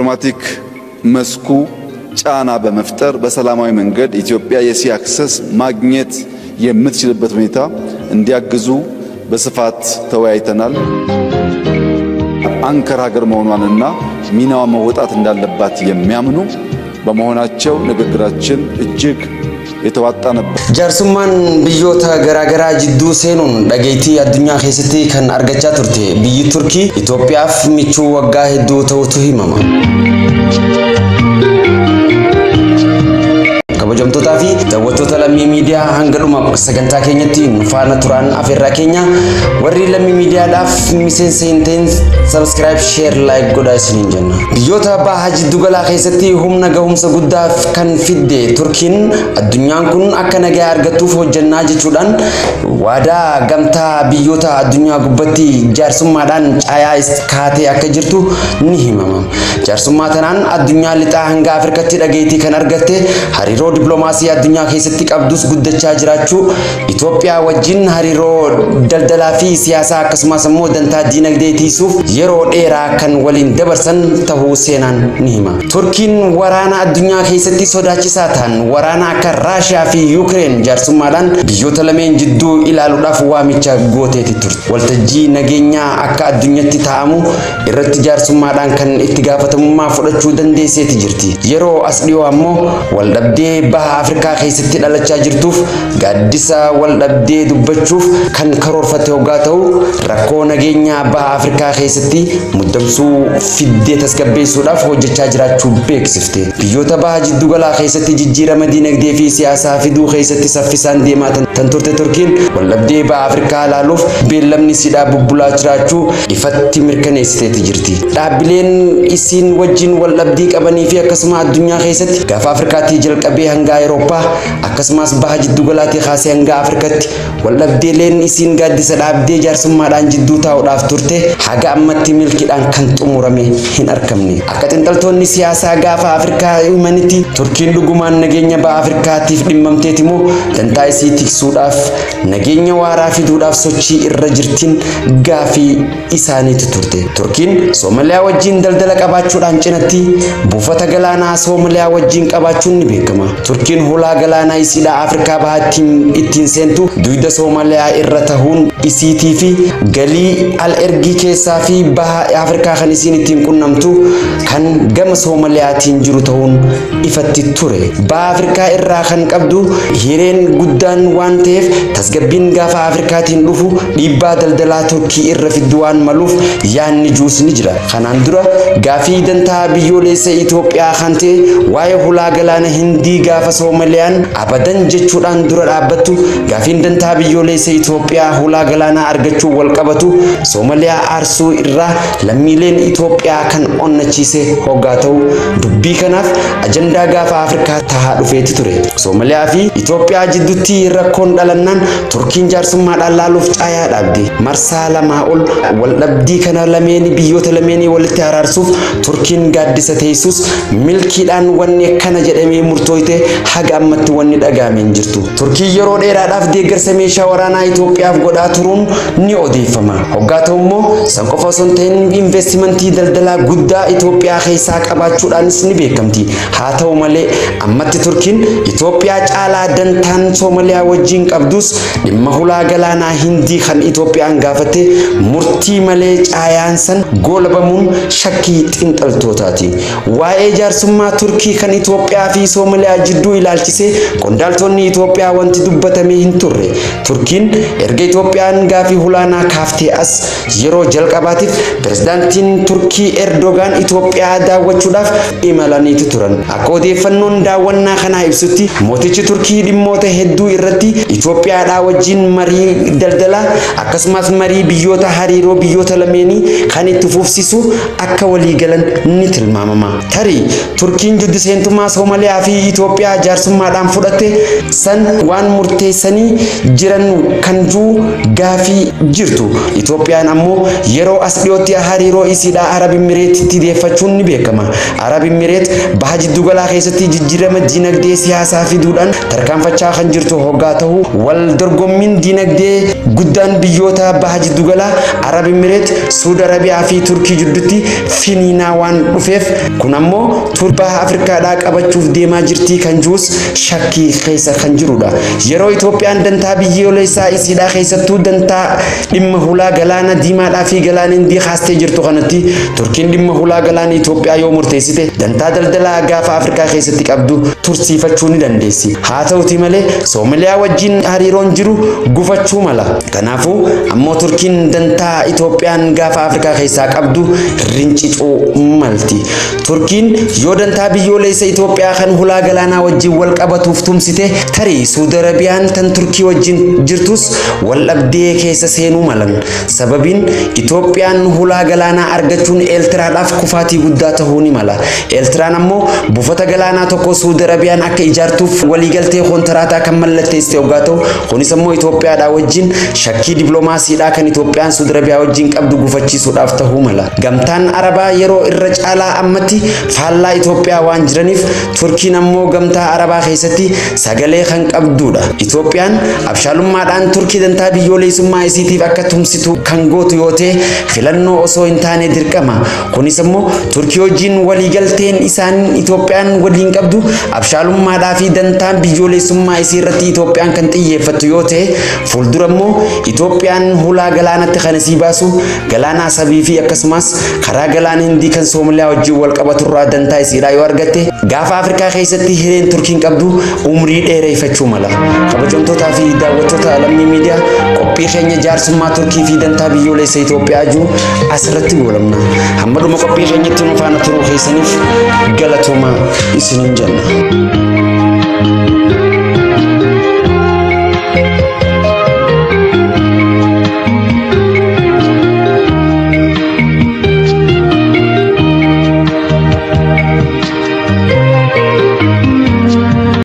በዲፕሎማቲክ መስኩ ጫና በመፍጠር በሰላማዊ መንገድ ኢትዮጵያ የሲ አክሰስ ማግኘት የምትችልበት ሁኔታ እንዲያግዙ በስፋት ተወያይተናል። አንከር ሀገር መሆኗንና ሚናዋ መወጣት እንዳለባት የሚያምኑ በመሆናቸው ንግግራችን እጅግ የተዋጣ ነበር። ጃርሱማን ብዮታ ገራገራ ጅዱ ሴኑን ዳገይቲ አዱኛ ኸሰቲ ከን አርገቻ ቱርቴ ብይ ቱርኪ ኢትዮጵያፍ ሚቹ ወጋ ሄዱ ተውቱ ሂማማ kabajamtoota fi daawwattoota lammii miidiyaa hanga dhuma sagantaa keenyatti nufaana turaan afeerraa keenya warri lammii miidiyaadhaaf miseensa hin ta'in subscribe share like godhaa isiniin jenna. Biyyoota baha jiddu galaa keessatti humna gahumsa guddaaf kan fidde Turkiin addunyaan kun akka nagaa argattuuf hojjannaa jechuudhaan waadaa gamtaa biyyoota addunyaa gubbatti jaarsummaadhaan caayaa kaatee akka jirtu ni himama. Jaarsummaa tanaan addunyaa lixaa hanga Afrikaatti dhageettii kan argatte hariiroo diplomasi addunyaa keessatti qabdus guddachaa jiraachuu Itoophiyaa wajjin hariiroo daldalaa fi siyaasaa akkasumas immoo dantaa diinagdee tiisuuf yeroo dheeraa kan waliin dabarsan tahuu seenaan ni hima. Turkiin waraana addunyaa keessatti sodaachisaa ta'an waraana akka Raashiyaa fi Yuukireen jaarsummaadhaan biyyoota lameen jidduu ilaaluudhaaf waamicha gooteeti turte. Waltajjii nageenyaa akka addunyaatti taa'amu irratti jaarsummaadhaan kan itti gaafatamummaa fudhachuu dandeesseeti jirti. Yeroo as dhiyoo ammoo waldhabdee baha Afrikaa keessatti dhalachaa jirtuuf gaaddisa waldhabdee dubbachuuf kan karoorfatte hoggaa ta'u rakkoo nageenyaa baha Afrikaa keessatti muddamsuu fiddee tasgabbeessuudhaaf hojjechaa jiraachuu beeksifte. Biyyoota baha jiddu galaa keessatti jijjiirama diinagdee fi siyaasaa fiduu keessatti saffisaan deemaa tan turte Turkiin waldhabdee baha Afrikaa ilaaluuf beellamni sidhaa bubbulaa jiraachuu ifatti mirkaneessiteeti jirti. Dhaabbileen isiin wajjin waldhabdii qabanii fi akkasuma addunyaa keessatti gaafa Afrikaatti jalqabee hanga Awurooppaa akkasumas baha jiddu galaatii kaasee hanga Afrikaatti waldhabdeeleen isiin gaaddisa dhaabdee jaarsummaadhaan jidduu taa'uudhaaf turte haga ammatti milkiidhaan kan xumurame hin argamne. Akka xiinxaltoonni siyaasaa gaafa Afrikaa himanitti Turkiin dhugumaan nageenya baha Afrikaatiif dhimmamteeti moo dantaa isii tiksuudhaaf nageenya waaraa fiduudhaaf sochii irra jirtiin gaafii isaaniitu turte. Turkiin Soomaaliyaa wajjin daldala qabaachuudhaan cinatti buufata galaanaa Soomaaliyaa wajjin qabaachuun ni beekama. Turkiin hulaa galaanaa isiidhaa Afrikaa bahaatti ittiin seentu duyda Soomaaliyaa irra tahuun isiitii fi galii al-ergii keessaa fi baha Afrikaa kan isiin ittiin qunnamtu kan gama Soomaaliyaatiin jiru tahuun ifatti ture. Baha Afrikaa irraa kan qabdu hireen guddaan waan ta'eef tasgabbiin gaafa Afrikaatiin dhufu dhiibbaa daldalaa Turkii irra fiddu waan maluuf yaanni juus ni jira. Kanaan dura gaafii dantaa biyyoolessa Itoophiyaa kan ta'e waa'ee hulaa galaana Hindii gaafa Soomaaliyaan abadan jechuudhaan dura dhaabbattu gaafiin dantaa biyyoolessa Itoophiyaa hulaa galaanaa argachuu wal qabatu Soomaaliyaa aarsuu irraa lammiileen Itoophiyaa kan onnachiise hoggaa ta'u dubbii kanaaf ajandaa gaafa Afrikaa tahaa dhufeeti ture. Soomaaliyaa fi Itoophiyaa jidduutti rakkoon dhalannaan Turkiin jaarsummaadhaan laaluuf caayaa dhaabde. Marsaa lamaa ol waldhabdii kana lameen biyyoota lameenii walitti araarsuuf Turkiin gaaddisa teessus milkiidhaan wanni akkana jedhamee murtooyte haga ammatti wanni dhagaameen jirtu. Turkii yeroo dheeraadhaaf deeggarsa meeshaa waraanaa Itoophiyaaf godhaa turuun ni odeeffama. Hoggaa ta'u immoo san qofa osoo hin ta'in investimentii daldalaa guddaa Itoophiyaa keessaa qabaachuudhaanis ni beekamti. Haa ta'u malee ammatti Turkiin Itoophiyaa caalaa dantaan Soomaaliyaa wajjin qabdus dhimma hulaa galaanaa Hindii kan Itoophiyaan gaafate murtii malee caayaan san goolabamuun shakkii xiinxaltootaati. Waa'ee jaarsummaa Turkii kan Itoophiyaa fi Soomaaliyaa jidduu ilaalchisee qondaaltonni Itoophiyaa wanti dubbatame hin turre. Turkiin erga Itoophiyaan gaafii hulaanaa kaaftee as yeroo jalqabaatiif pirezidaantiin Turkii Erdogaan Itoophiyaa daawwachuudhaaf imalaniitu turan. Akka odeeffannoon daawwannaa kanaa ibsutti mootichi Turkii dhimmoota hedduu irratti Itoophiyaadhaa wajjin marii daldalaa akkasumas marii biyyoota hariiroo biyyoota lameenii kan itti fufsiisu akka walii galan ni tilmaamama. Tarii Turkiin jiddu seentummaa Soomaaliyaa fi Itoophiyaa jaarsummaadhaan fudhatte san waan murteessanii jiran kan juu gaafii jirtu. Itoophiyaan ammoo yeroo as dhiyootti hariiroo isiidha Arab Emireetitti deeffachuun ni beekama. Arab Emireet baha jiddu galaa keessatti jijjiirama dinagdee siyaasaa fiduudhaan tarkaanfachaa kan jirtu hoggaa ta'u wal dorgommiin dinagdee guddaan biyyoota baha jiddu galaa Arab Emireet, Saudi Arabiyaa fi Turkii jidduutti finiinaa waan dhufeef kun ammoo Baha Afrikaadhaa qabachuuf deemaa jirti kan juus shakkii keessa kan jirudha. Yeroo Itoophiyaan dantaa biyyoolessaa isiidhaa keessattuu dantaa dhimma hulaa galaana diimaadhaa fi galaana Hindii kaastee jirtu kanatti Turkiin dhimma hulaa galaana Itoophiyaa yoo murteessite dantaa daldalaa gaafa Afrikaa keessatti qabdu tursiifachuu ni dandeessi. Haa ta'uti malee Soomaaliyaa wajjin hariiroon jiru gufachuu mala. Kanaafuu ammoo Turkiin dantaa Itoophiyaan gaafa Afrikaa keessaa qabdu rincicuu malti. Turkiin yoo dantaa biyyoolessa Itoophiyaa kan hulaa galaanaa wajjin wal qabatuuf tumsite tarii Saudi Arabiyaan tan Turkii wajjin jirtus wal dhabdee keessa seenuu malan. Sababiin Itoophiyaan hulaa galaanaa argachuun Eertiraadhaaf kufaatii guddaa ta'uu ni mala. Eertiraan ammoo buufata galaanaa tokko Saudi Arabiyaan akka ijaartuuf waliigaltee kontiraataa kan mallatteessite hoggaa ta'u kunis ammoo Itoophiyaadhaa wajjin shakkii dippiloomaasiidhaa kan Itoophiyaan Saudi Arabiyaa wajjin qabdu gufachiisuudhaaf ta'uu mala. Gamtaan Arabaa yeroo irra caalaa ammatti faallaa Itoophiyaa waan jiraniif Turkiin ammoo gamtaa Arabaa keessatti sagalee kan qabdudha. Itoophiyaan abshaalummaadhaan Turkii dantaa biyyoolessummaa isiitiif akka tumsitu kan gootu yoo ta'e filannoo osoo hin taane dirqama. Kunis ammoo Turkii wajjin waliigalteen isaan Itoophiyaan waliin qabdu abshaalummaadhaa fi dantaan biyyoolessummaa isii irratti Itoophiyaan kan xiyyeeffattu yoo ta'e fuuldura ammoo Itoophiyaan hulaa galaanatti kan isii baasu galaana Asabii fi akkasumas karaa galaana Hindii kan Soomaaliyaa wajjin wal qabaturraa dantaa isiidhaa yoo argatte gaafa Afrikaa keessatti hireen Turkiin qabdu umrii dheereeffachuu mala. Kabajamtootaa fi daawwattoota lammii miidiyaa qophii keenya jaarsummaa Turkii fi dantaa biyyoolessa Itoophiyaa jiru asirratti goolabna. Hamma dhuma qophii keenyatti nu faana turuu keessaniif galatoomaa isiniin jenna.